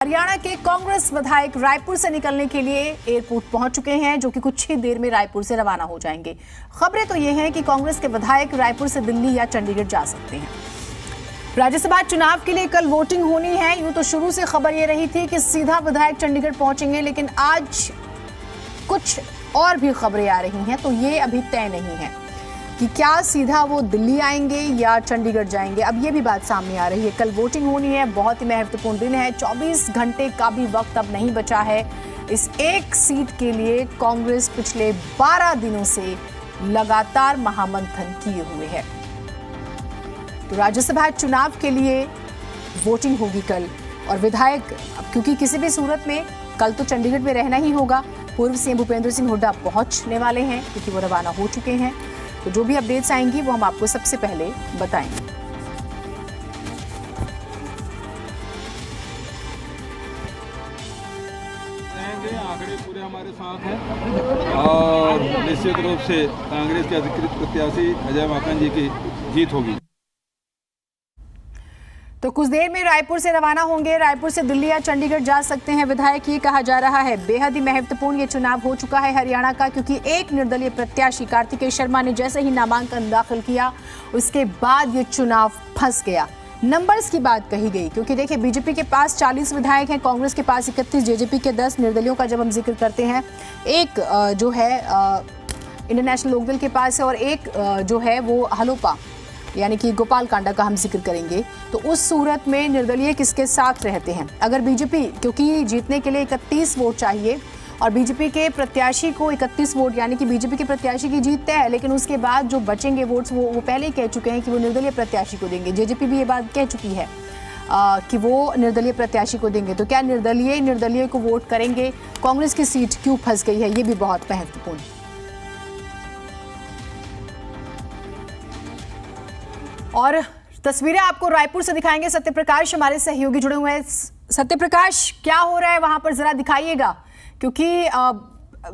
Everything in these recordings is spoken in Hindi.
हरियाणा के कांग्रेस विधायक रायपुर से निकलने के लिए एयरपोर्ट पहुंच चुके हैं, जो कि कुछ ही देर में रायपुर से रवाना हो जाएंगे। खबरें तो ये हैं कि कांग्रेस के विधायक रायपुर से दिल्ली या चंडीगढ़ जा सकते हैं। राज्यसभा चुनाव के लिए कल वोटिंग होनी है। यूं तो शुरू से खबर ये रही थी कि सीधा विधायक चंडीगढ़ पहुंचेंगे, लेकिन आज कुछ और भी खबरें आ रही हैं, तो ये अभी तय नहीं है कि क्या सीधा वो दिल्ली आएंगे या चंडीगढ़ जाएंगे। अब ये भी बात सामने आ रही है। कल वोटिंग होनी है, बहुत ही महत्वपूर्ण दिन है। 24 घंटे का भी वक्त अब नहीं बचा है। इस एक सीट के लिए कांग्रेस पिछले 12 दिनों से लगातार महामंथन किए हुए है। तो राज्यसभा चुनाव के लिए वोटिंग होगी कल, और विधायक क्योंकि किसी भी सूरत में कल तो चंडीगढ़ में रहना ही होगा। पूर्व सीएम भूपेंद्र सिंह हुड्डा पहुंचने वाले हैं क्योंकि वो रवाना हो चुके हैं। तो जो भी अपडेट्स आएंगी वो हम आपको सबसे पहले बताएंगे। आंकड़े पूरे हमारे साथ हैं और निश्चित रूप से कांग्रेस के अधिकृत प्रत्याशी अजय माकन जी की जीत होगी। तो कुछ देर में रायपुर से रवाना होंगे। रायपुर से दिल्ली या चंडीगढ़ जा सकते हैं विधायक, ये कहा जा रहा है। बेहद ही महत्वपूर्ण ये चुनाव हो चुका है हरियाणा का, क्योंकि एक निर्दलीय प्रत्याशी कार्तिकेय शर्मा ने जैसे ही नामांकन दाखिल किया, उसके बाद ये चुनाव फंस गया। नंबर्स की बात कही गई, क्योंकि देखिए बीजेपी के पास 40 विधायक हैं, कांग्रेस के पास 31, जेजेपी के 10। निर्दलियों का जब हम जिक्र करते हैं, एक जो है इंडियन नेशनल लोकदल के पास है, और एक जो है वो हलोपा यानी कि गोपाल कांडा का हम जिक्र करेंगे। तो उस सूरत में निर्दलीय किसके साथ रहते हैं? अगर बीजेपी, क्योंकि जीतने के लिए 31 वोट चाहिए और बीजेपी के प्रत्याशी को 31 वोट, यानी कि बीजेपी के प्रत्याशी की जीत तय है, लेकिन उसके बाद जो बचेंगे वोट्स वो पहले ही कह चुके हैं कि वो निर्दलीय प्रत्याशी को देंगे। जेजेपी भी ये बात कह चुकी है कि वो निर्दलीय प्रत्याशी को देंगे। तो क्या निर्दलीय को वोट करेंगे? कांग्रेस की सीट क्यों फंस गई है, ये भी बहुत महत्वपूर्ण है। और तस्वीरें आपको रायपुर से दिखाएंगे। सत्यप्रकाश हमारे सहयोगी जुड़े हुए हैं। सत्यप्रकाश, क्या हो रहा है वहां पर, जरा दिखाइएगा, क्योंकि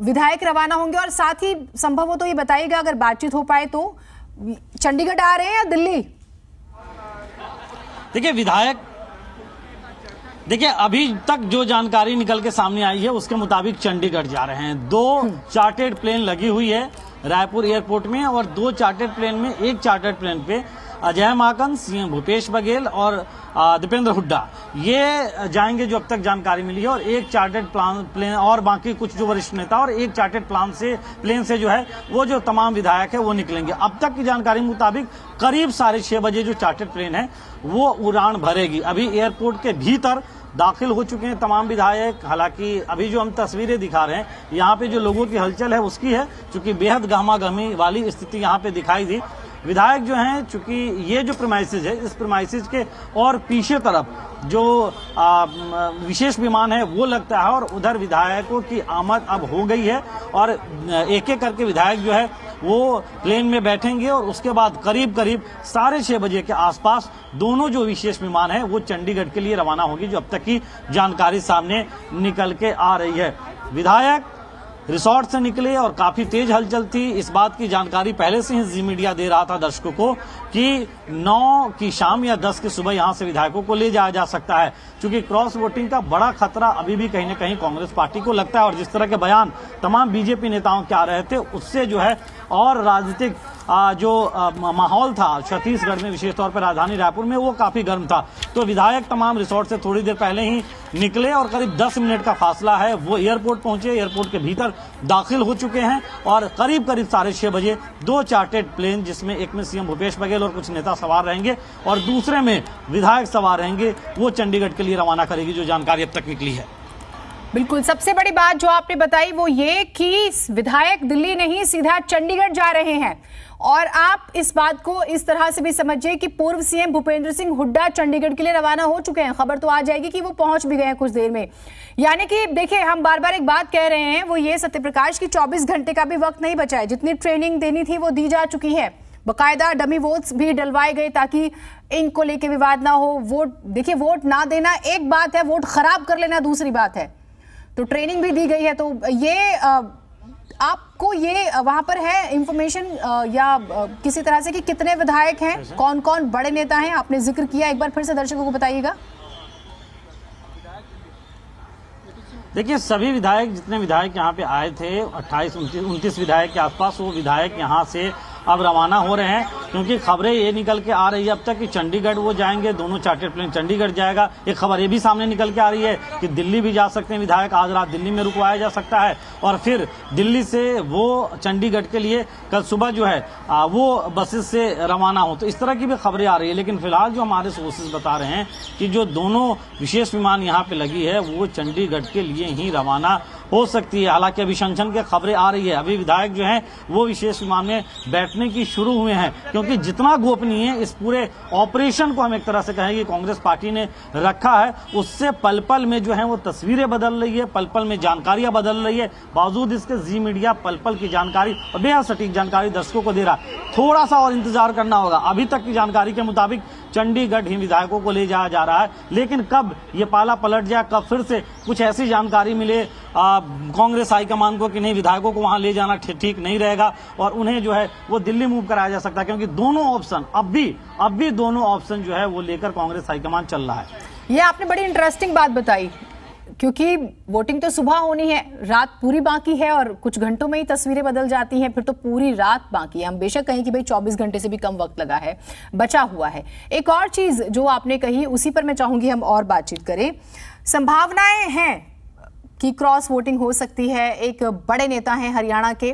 विधायक रवाना होंगे। और साथ ही संभव हो तो ये बताइएगा, अगर बातचीत हो पाए तो, चंडीगढ़ आ रहे हैं या दिल्ली? देखिए विधायक, देखिए अभी तक जो जानकारी निकल के सामने आई है उसके मुताबिक चंडीगढ़ जा रहे हैं। 2 चार्टर्ड प्लेन लगी हुई है रायपुर एयरपोर्ट में, और 2 चार्टर्ड प्लेन में एक चार्टर्ड प्लेन पे अजय माकन, सीएम भूपेश बघेल और दीपेंद्र हुड्डा ये जाएंगे, जो अब तक जानकारी मिली है। और एक चार्टर्ड प्लेन और बाकी कुछ जो वरिष्ठ नेता, और एक चार्टर्ड प्लेन से जो है वो जो तमाम विधायक है वो निकलेंगे। अब तक की जानकारी मुताबिक करीब 6:30 बजे जो चार्टर्ड प्लेन है वो उड़ान भरेगी। अभी एयरपोर्ट के भीतर दाखिल हो चुके हैं तमाम विधायक। हालांकि अभी जो हम तस्वीरें दिखा रहे हैं, यहाँ पे जो लोगों की हलचल है उसकी है, चूंकि बेहद गहमागहमी वाली स्थिति यहाँ पे दिखाई दी। विधायक जो हैं, चूंकि ये जो प्रीमाइसेस है, इस प्रीमाइसेस के और पीछे तरफ जो विशेष विमान है वो लगता है, और उधर विधायकों की आमद अब हो गई है। और एक एक करके विधायक जो है वो प्लेन में बैठेंगे, और उसके बाद करीब 6:30 बजे के आसपास दोनों जो विशेष विमान है वो चंडीगढ़ के लिए रवाना होगी, जो अब तक की जानकारी सामने निकल के आ रही है। विधायक रिसोर्ट से निकले और काफी तेज हलचल थी। इस बात की जानकारी पहले से ही जी मीडिया दे रहा था दर्शकों को कि 9 की शाम या 10 की सुबह यहां से विधायकों को ले जाया जा सकता है, क्योंकि क्रॉस वोटिंग का बड़ा खतरा अभी भी कहीं न कहीं कांग्रेस पार्टी को लगता है। और जिस तरह के बयान तमाम बीजेपी नेताओं के आ रहे थे, उससे जो है और राजनीतिक जो माहौल था छत्तीसगढ़ में, विशेष तौर पर राजधानी रायपुर में, वो काफी गर्म था। तो विधायक तमाम रिसोर्ट से थोड़ी देर पहले ही निकले, और करीब 10 मिनट का फासला है वो एयरपोर्ट पहुंचे। एयरपोर्ट के भीतर दाखिल हो चुके हैं, और करीब 6:30 बजे 2 चार्टर्ड प्लेन, जिसमें एक में सीएम भूपेश बघेल और कुछ नेता सवार रहेंगे और दूसरे में विधायक सवार रहेंगे, वो चंडीगढ़ के लिए रवाना करेगी, जो जानकारी अब तक निकली है। बिल्कुल, सबसे बड़ी बात जो आपने बताई वो ये कि विधायक दिल्ली नहीं सीधा चंडीगढ़ जा रहे हैं। और आप इस बात को इस तरह से भी समझिए कि पूर्व सीएम भूपेंद्र सिंह हुड्डा चंडीगढ़ के लिए रवाना हो चुके हैं। खबर तो आ जाएगी कि वो पहुंच भी गए हैं कुछ देर में। यानी कि देखिए, हम बार बार एक बात कह रहे हैं, वो ये सत्यप्रकाश की 24 घंटे का भी वक्त नहीं बचा है। जितनी ट्रेनिंग देनी थी वो दी जा चुकी है। बकायदा डमी वोट्स भी डलवाए गए ताकि इनको लेके विवाद ना हो। वोट, देखिए, वोट ना देना एक बात है, वोट खराब कर लेना दूसरी बात है। तो ट्रेनिंग भी दी गई है। तो ये आपको ये वहां पर है इंफॉर्मेशन या किसी तरह से कि कितने विधायक हैं, कौन कौन बड़े नेता हैं? आपने जिक्र किया, एक बार फिर से दर्शकों को बताइएगा। देखिए, सभी विधायक, जितने विधायक यहाँ पे आए थे 28, 29 विधायक के आसपास, वो विधायक यहाँ से अब रवाना हो रहे हैं, क्योंकि खबरें ये निकल के आ रही है अब तक कि चंडीगढ़ वो जाएंगे, दोनों चार्टर्ड प्लेन चंडीगढ़ जाएगा। एक खबर ये भी सामने निकल के आ रही है कि दिल्ली भी जा सकते हैं विधायक, आज रात दिल्ली में रुकवाया जा सकता है और फिर दिल्ली से वो चंडीगढ़ के लिए कल सुबह जो है वो बसेस से रवाना हो। तो इस तरह की भी खबरें आ रही है, लेकिन फिलहाल जो हमारे सोर्सेज बता रहे हैं कि जो दोनों विशेष विमान यहाँ पे लगी है वो चंडीगढ़ के लिए ही रवाना हो सकती है। हालांकि अभी छन के खबरें आ रही है, अभी विधायक जो हैं वो विशेष विमान में बैठने की शुरू हुए हैं, क्योंकि जितना गोपनीय इस पूरे ऑपरेशन को हम एक तरह से कहें कि कांग्रेस पार्टी ने रखा है, उससे पल पल में जो है वो तस्वीरें बदल रही है, पल पल में जानकारियां बदल रही है। बावजूद इसके जी मीडिया पल पल की जानकारी और बेहद सटीक जानकारी दर्शकों को दे रहा है। थोड़ा सा और इंतजार करना होगा। अभी तक की जानकारी के मुताबिक चंडीगढ़ ही विधायकों को ले जाया जा रहा है, लेकिन कब ये पाला पलट जाए, कब फिर से कुछ ऐसी जानकारी मिले कांग्रेस हाईकमान को कि नहीं विधायकों को वहां ले जाना ठीक नहीं रहेगा और उन्हें जो है वो दिल्ली मूव कराया जा सकता है, क्योंकि दोनों ऑप्शन अब भी दोनों ऑप्शन जो है वो लेकर कांग्रेस हाईकमान चल रहा है। ये आपने बड़ी इंटरेस्टिंग बात बताई, क्योंकि वोटिंग तो सुबह होनी है, रात पूरी बाकी है और कुछ घंटों में ही तस्वीरें बदल जाती हैं, फिर तो पूरी रात बाकी है। हम बेशक कहें कि भाई 24 घंटे से भी कम वक्त लगा है, बचा हुआ है। एक और चीज जो आपने कही उसी पर मैं चाहूंगी हम और बातचीत करें। संभावनाएं हैं कि क्रॉस वोटिंग हो सकती है। एक बड़े नेता हैं हरियाणा के,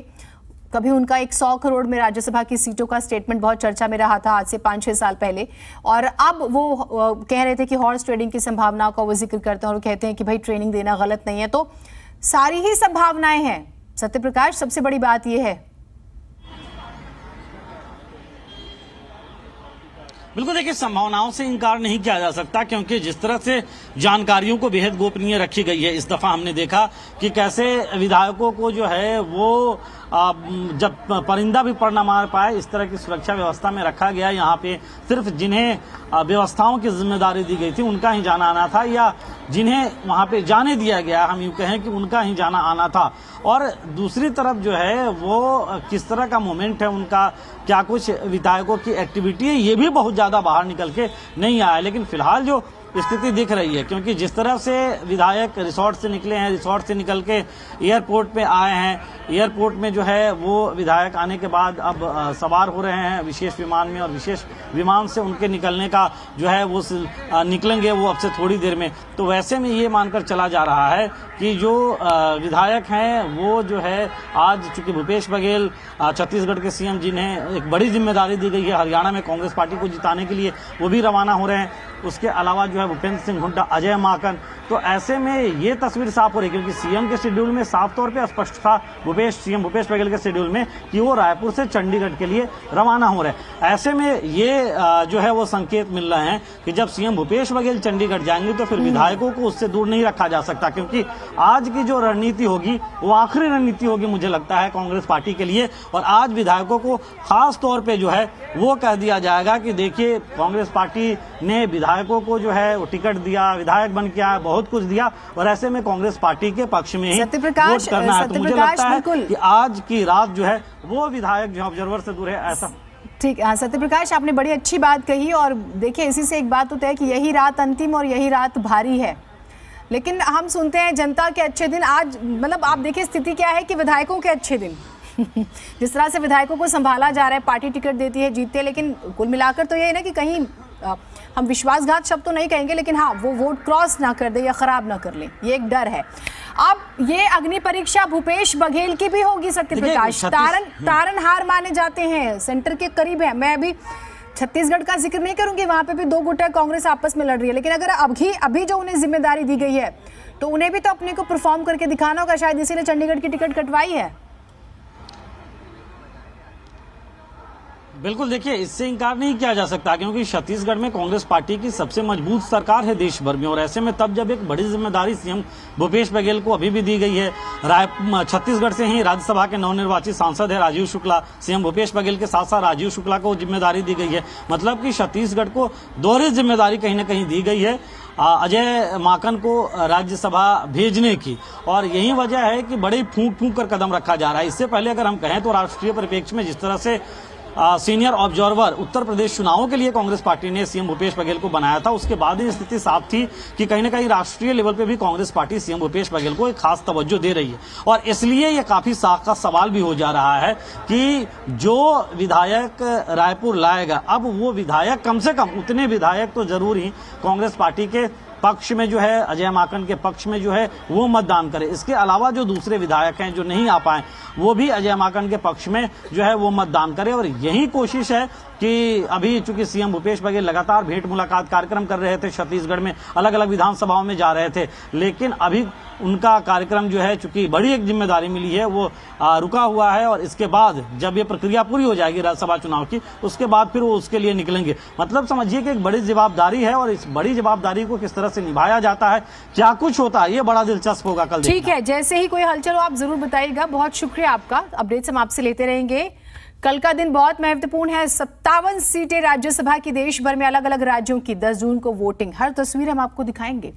कभी उनका 100 करोड़ में राज्यसभा की सीटों का स्टेटमेंट बहुत चर्चा में रहा था आज से 5-6 साल पहले, और अब वो कह रहे थे कि हॉर्स ट्रेडिंग की संभावनाओं का वो जिक्र करते हैं और कहते हैं कि भाई ट्रेनिंग देना गलत नहीं है। तो सारी ही संभावनाएं हैं। सत्यप्रकाश, सबसे बड़ी बात यह है। बिल्कुल, देखिए, संभावनाओं से इनकार नहीं किया जा सकता, क्योंकि जिस तरह से जानकारियों को बेहद गोपनीय रखी गई है, इस दफा हमने देखा कि कैसे विधायकों को जो है वो जब परिंदा भी पड़ न मार पाए, इस तरह की सुरक्षा व्यवस्था में रखा गया। यहाँ पे सिर्फ जिन्हें व्यवस्थाओं की जिम्मेदारी दी गई थी उनका ही जाना आना था, या जिन्हें वहां पे जाने दिया गया, हम यूं कहें कि उनका ही जाना आना था। और दूसरी तरफ जो है वो किस तरह का मोमेंट है उनका, क्या कुछ विधायकों की एक्टिविटी है, ये भी बहुत ज्यादा बाहर निकल के नहीं आया। लेकिन फिलहाल जो स्थिति दिख रही है, क्योंकि जिस तरह से विधायक रिसोर्ट से निकले हैं, रिसोर्ट से निकल के एयरपोर्ट पे आए हैं, एयरपोर्ट में जो है वो विधायक आने के बाद अब सवार हो रहे हैं विशेष विमान में, और विशेष विमान से उनके निकलने का जो है वो निकलेंगे वो अब से थोड़ी देर में। तो वैसे में ये मानकर चला जा रहा है कि जो विधायक हैं वो जो है आज, चूंकि भूपेश बघेल छत्तीसगढ़ के सीएम जिन्हें एक बड़ी जिम्मेदारी दी गई है हरियाणा में कांग्रेस पार्टी को जिताने के लिए, वो भी रवाना हो रहे हैं। उसके अलावा जो है भूपेंद्र सिंह हुड्डा, अजय माकन। तो ऐसे में ये तस्वीर साफ हो रही है, क्योंकि सीएम के शेड्यूल में साफ तौर पे स्पष्ट था, सीएम भूपेश बघेल के शेड्यूल में, कि वो रायपुर से चंडीगढ़ के लिए रवाना हो रहे हैं। ऐसे में ये जो है वो संकेत मिल रहे हैं कि जब सीएम भूपेश बघेल चंडीगढ़ जाएंगे तो फिर विधायकों को उससे दूर नहीं रखा जा सकता, क्योंकि आज की जो रणनीति होगी वो आखिरी रणनीति होगी मुझे लगता है कांग्रेस पार्टी के लिए। और आज विधायकों को खास तौर पर जो है वो कह दिया जाएगा कि देखिए, कांग्रेस पार्टी ने विधायकों को जो है वो टिकट दिया, विधायक बन के आया, बहुत कुछ दिया, और ऐसे में कांग्रेस पार्टी के पक्ष में ही वोट करना है। तो मुझे लगता है कि आज की रात जो है वो विधायक जो ऑब्जर्वर से दूर है, ऐसा। ठीक है सत्यप्रकाश, आपने बड़ी अच्छी बात कही। और देखिए, इसी से एक बात होता है कि यही रात अंतिम और यही रात भारी है। लेकिन हम सुनते हैं जनता के अच्छे दिन, आज मतलब आप देखिए स्थिति क्या है कि विधायकों के अच्छे दिन जिस तरह से विधायकों को संभाला जा रहा है, पार्टी टिकट देती है, जीतते हैं, लेकिन कुल मिलाकर तो ये है ना कि कहीं हम विश्वासघात शब्द तो नहीं कहेंगे, लेकिन हाँ, वो वोट क्रॉस ना कर दे या खराब ना कर ले, ये एक डर है। अब ये अग्नि परीक्षा भूपेश बघेल की भी होगी सत्यप्रकाश। तारनहार माने जाते हैं, सेंटर के करीब है। मैं अभी छत्तीसगढ़ का जिक्र नहीं करूंगी, वहां पे भी दो गुट कांग्रेस आपस में लड़ रही है, लेकिन अगर अभी जो उन्हें जिम्मेदारी दी गई है तो उन्हें भी तो अपने को परफॉर्म करके दिखाना होगा, शायद इसीलिए चंडीगढ़ की टिकट कटवाई है। बिल्कुल, देखिए, इससे इनकार नहीं किया जा सकता, क्योंकि छत्तीसगढ़ में कांग्रेस पार्टी की सबसे मजबूत सरकार है देश भर में, और ऐसे में तब जब एक बड़ी जिम्मेदारी सीएम भूपेश बघेल को अभी भी दी गई है, छत्तीसगढ़ से ही राज्यसभा के नवनिर्वाचित सांसद है राजीव शुक्ला, सीएम भूपेश बघेल के साथ साथ राजीव शुक्ला को जिम्मेदारी दी गई है, मतलब कि छत्तीसगढ़ को दोहरी जिम्मेदारी कहीं ना कहीं दी गई है अजय माकन को राज्यसभा भेजने की। और यही वजह है कि बड़ी फूंक कर कदम रखा जा रहा है। इससे पहले अगर हम कहें तो राष्ट्रीय परिप्रेक्ष्य में जिस तरह से सीनियर ऑब्जर्वर उत्तर प्रदेश चुनावों के लिए कांग्रेस पार्टी ने सीएम भूपेश बघेल को बनाया था, उसके बाद ही स्थिति साफ थी कि कहीं ना कहीं राष्ट्रीय लेवल पे भी कांग्रेस पार्टी सीएम भूपेश बघेल को एक खास तवज्जो दे रही है। और इसलिए यह काफी साख का सवाल भी हो जा रहा है कि जो विधायक रायपुर लाएगा, अब वो विधायक कम से कम उतने विधायक तो जरूर ही कांग्रेस पार्टी के पक्ष में जो है, अजय माकन के पक्ष में जो है वो मतदान करे। इसके अलावा जो दूसरे विधायक हैं जो नहीं आ पाए, वो भी अजय माकन के पक्ष में जो है वो मतदान करे। और यही कोशिश है कि अभी चूंकि सीएम भूपेश बघेल लगातार भेंट मुलाकात कार्यक्रम कर रहे थे, छत्तीसगढ़ में अलग अलग विधानसभाओं में जा रहे थे, लेकिन अभी उनका कार्यक्रम जो है चूंकि बड़ी एक जिम्मेदारी मिली है वो रुका हुआ है। और इसके बाद जब ये प्रक्रिया पूरी हो जाएगी राज्यसभा चुनाव की, उसके बाद फिर वो उसके लिए निकलेंगे। मतलब समझिए कि एक बड़ी जवाबदारी है और इस बड़ी जवाबदारी को किस तरह से निभाया जाता है, क्या कुछ होता है, ये बड़ा दिलचस्प होगा कल। ठीक है, जैसे ही कोई हलचल हो आप जरूर बताइएगा। बहुत शुक्रिया आपका, अपडेट्स हम आपसे लेते रहेंगे। कल का दिन बहुत महत्वपूर्ण है। 57 सीटें राज्यसभा की, देश भर में अलग अलग राज्यों की 10 जून को वोटिंग। हर तस्वीर हम आपको दिखाएंगे।